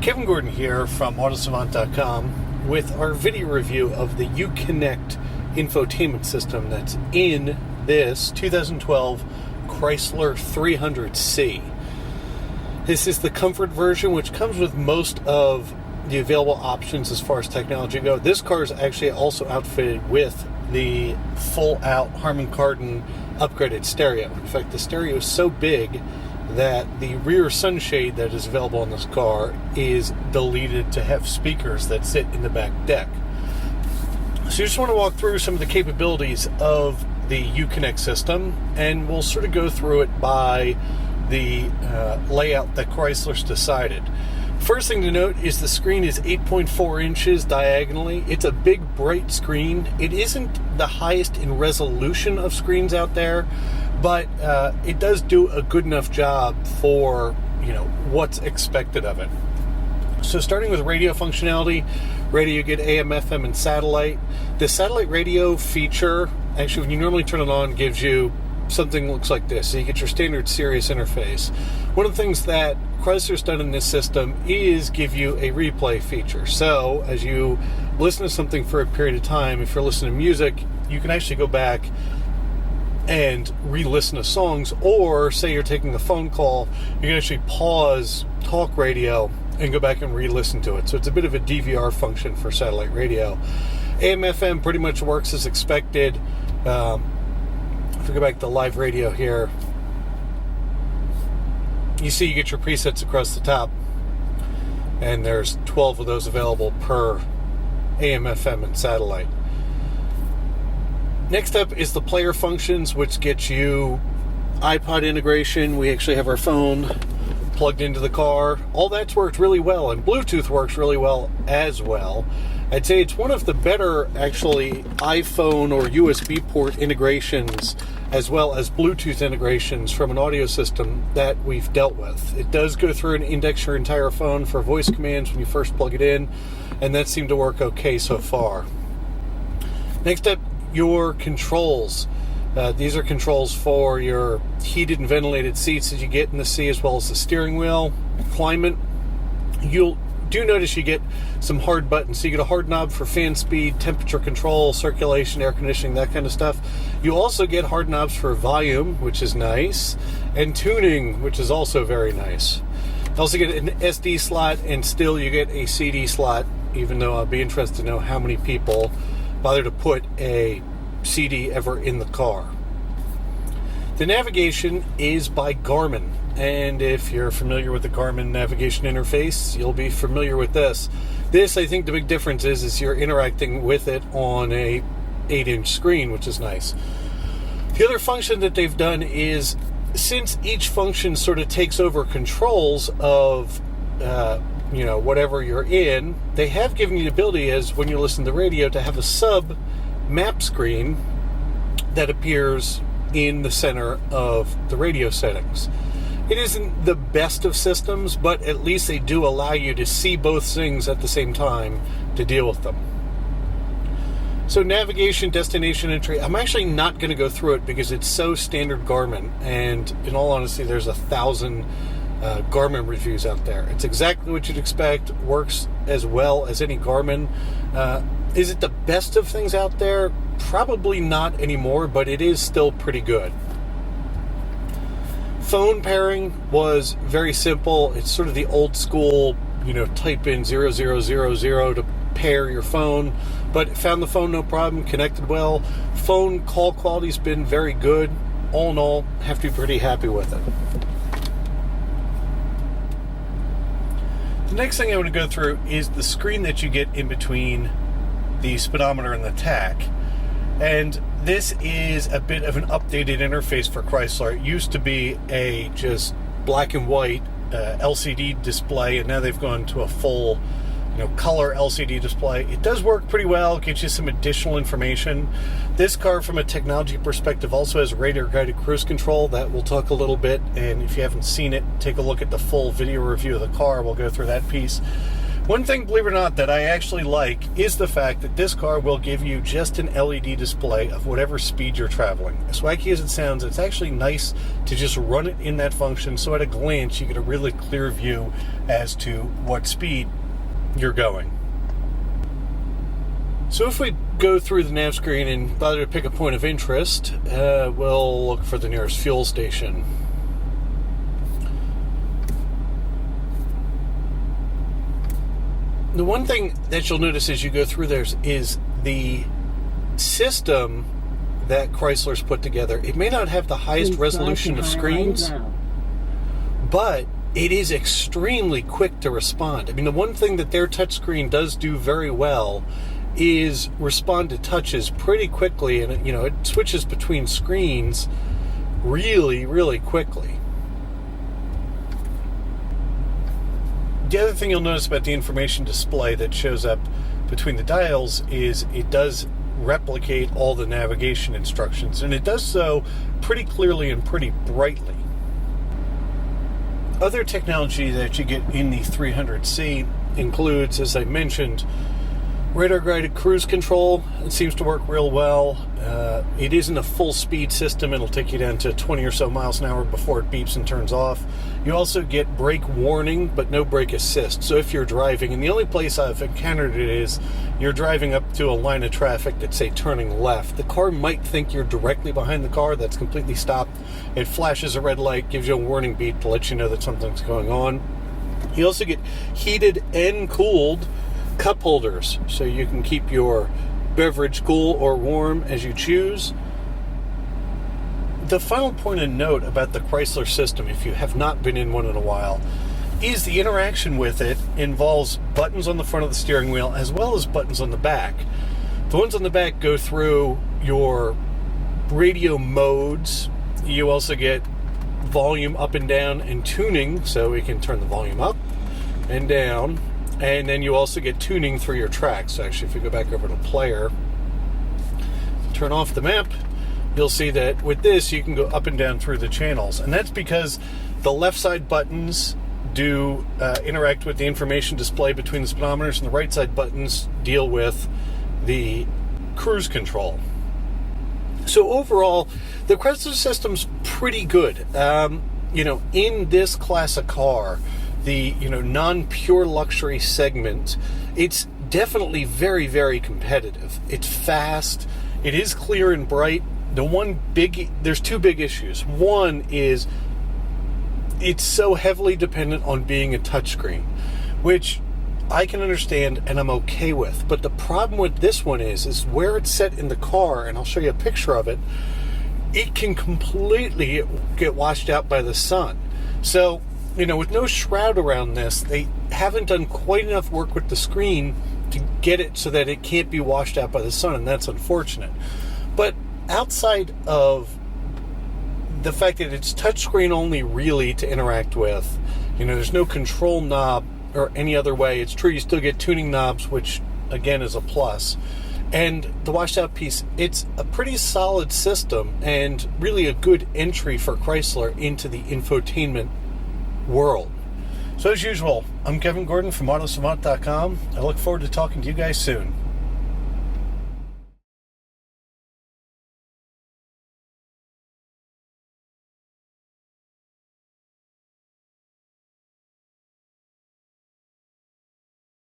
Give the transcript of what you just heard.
Kevin Gordon here from Autosavant.com with our video review of the Uconnect infotainment system that's in this 2012 Chrysler 300C. This is the comfort version, which comes with most of the available options as far as technology go. This car is actually also outfitted with the full-out Harman Kardon upgraded stereo. In fact, the stereo is so big that the rear sunshade that is available on this car is deleted to have speakers that sit in the back deck. So you just want to walk through some of the capabilities of the Uconnect system, and we'll sort of go through it by the layout that Chrysler's decided. First thing to note is the screen is 8.4 inches diagonally. It's a big, bright screen. It isn't the highest in resolution of screens out there, but it does do a good enough job for, what's expected of it. So starting with radio functionality, you get AM, FM, and satellite. The satellite radio feature, actually when you normally turn it on, gives you something that looks like this. So you get your standard Sirius interface. One of the things that Chrysler's done in this system is give you a replay feature. So as you listen to something for a period of time, if you're listening to music, you can actually go back and re-listen to songs, or say you're taking a phone call, you can actually pause talk radio and go back and re-listen to it. So it's a bit of a DVR function for satellite radio. AM/FM pretty much works as expected. If we go back to live radio here, you see you get your presets across the top, and there's 12 of those available per AM/FM and satellite. Next up is the player functions, which gets you iPod integration. We actually have our phone plugged into the car. All that's worked really well, and Bluetooth works really well as well. I'd say it's one of the better, actually, iPhone or USB port integrations, as well as Bluetooth integrations from an audio system that we've dealt with. It does go through and index your entire phone for voice commands when you first plug it in, and that seemed to work okay so far. Next up, your controls. These are controls for your heated and ventilated seats that you get in the C, as well as the steering wheel, climate. You'll do notice you get some hard buttons. So you get a hard knob for fan speed, temperature control, circulation, air conditioning, that kind of stuff. You also get hard knobs for volume, which is nice, and tuning, which is also very nice. You also get an SD slot, and still you get a CD slot, even though I'll be interested to know how many people bother to put a CD ever in the car. The navigation is by Garmin, and if you're familiar with the Garmin navigation interface, you'll be familiar with this. This, I think the big difference is you're interacting with it on a 8-inch screen, which is nice. The other function that they've done is, since each function sort of takes over controls of whatever you're in, they have given you the ability, as when you listen to the radio, to have a sub map screen that appears in the center of the radio settings. It isn't the best of systems, but at least they do allow you to see both things at the same time to deal with them. So navigation, destination entry, I'm actually not going to go through it because it's so standard Garmin, and in all honesty, there's 1,000 Garmin reviews out there. It's exactly what you'd expect, works as well as any Garmin. Is it the best of things out there? Probably not anymore, but it is still pretty good. Phone pairing was very simple. It's sort of the old school, type in 0000 to pair your phone, but found the phone no problem, connected well. Phone call quality's been very good. All in all, have to be pretty happy with it. The next thing I want to go through is the screen that you get in between the speedometer and the tach. And this is a bit of an updated interface for Chrysler. It used to be a just black and white LCD display, and now they've gone to a full color LCD display. It does work pretty well, gives you some additional information. This car, from a technology perspective, also has radar guided cruise control. That we'll talk a little bit, and if you haven't seen it, take a look at the full video review of the car. We'll go through that piece. One thing, believe it or not, that I actually like is the fact that this car will give you just an LED display of whatever speed you're traveling. As wacky as it sounds, it's actually nice to just run it in that function, so at a glance you get a really clear view as to what speed you're going. So if we go through the nav screen and bother to pick a point of interest, we'll look for the nearest fuel station. The one thing that you'll notice as you go through there is the system that Chrysler's put together. It may not have the highest resolution of screens, but it is extremely quick to respond. I mean, the one thing that their touchscreen does do very well is respond to touches pretty quickly, and it switches between screens really, really quickly. The other thing you'll notice about the information display that shows up between the dials is it does replicate all the navigation instructions, and it does so pretty clearly and pretty brightly. Other technology that you get in the 300C includes, as I mentioned, radar-guided cruise control. It seems to work real well. It isn't a full-speed system. It'll take you down to 20 or so miles an hour before it beeps and turns off. You also get brake warning, but no brake assist. So if you're driving, and the only place I've encountered it is you're driving up to a line of traffic that's, say, turning left. The car might think you're directly behind the car that's completely stopped. It flashes a red light, gives you a warning beep to let you know that something's going on. You also get heated and cooled cup holders, so you can keep your beverage cool or warm as you choose. The final point of note about the Chrysler system, if you have not been in one in a while, is the interaction with it involves buttons on the front of the steering wheel as well as buttons on the back. The ones on the back go through your radio modes. You also get volume up and down and tuning, so we can turn the volume up and down. And then you also get tuning through your tracks. Actually, if you go back over to player, turn off the map, you'll see that with this you can go up and down through the channels. And that's because the left side buttons do interact with the information display between the speedometers, and the right side buttons deal with the cruise control. So overall, the Chrysler system's pretty good. In this class of car, the non-pure luxury segment, it's definitely very, very competitive. It's fast. It is clear and bright. There's two big issues. One is it's so heavily dependent on being a touchscreen, which I can understand and I'm okay with. But the problem with this one is where it's set in the car, and I'll show you a picture of it, it can completely get washed out by the sun. So, with no shroud around this, they haven't done quite enough work with the screen to get it so that it can't be washed out by the sun, and that's unfortunate. But outside of the fact that it's touchscreen only really to interact with, there's no control knob or any other way. It's true you still get tuning knobs, which again is a plus. And the washed out piece, it's a pretty solid system and really a good entry for Chrysler into the infotainment world. So as usual, I'm Kevin Gordon from AutoSavant.com. I look forward to talking to you guys soon.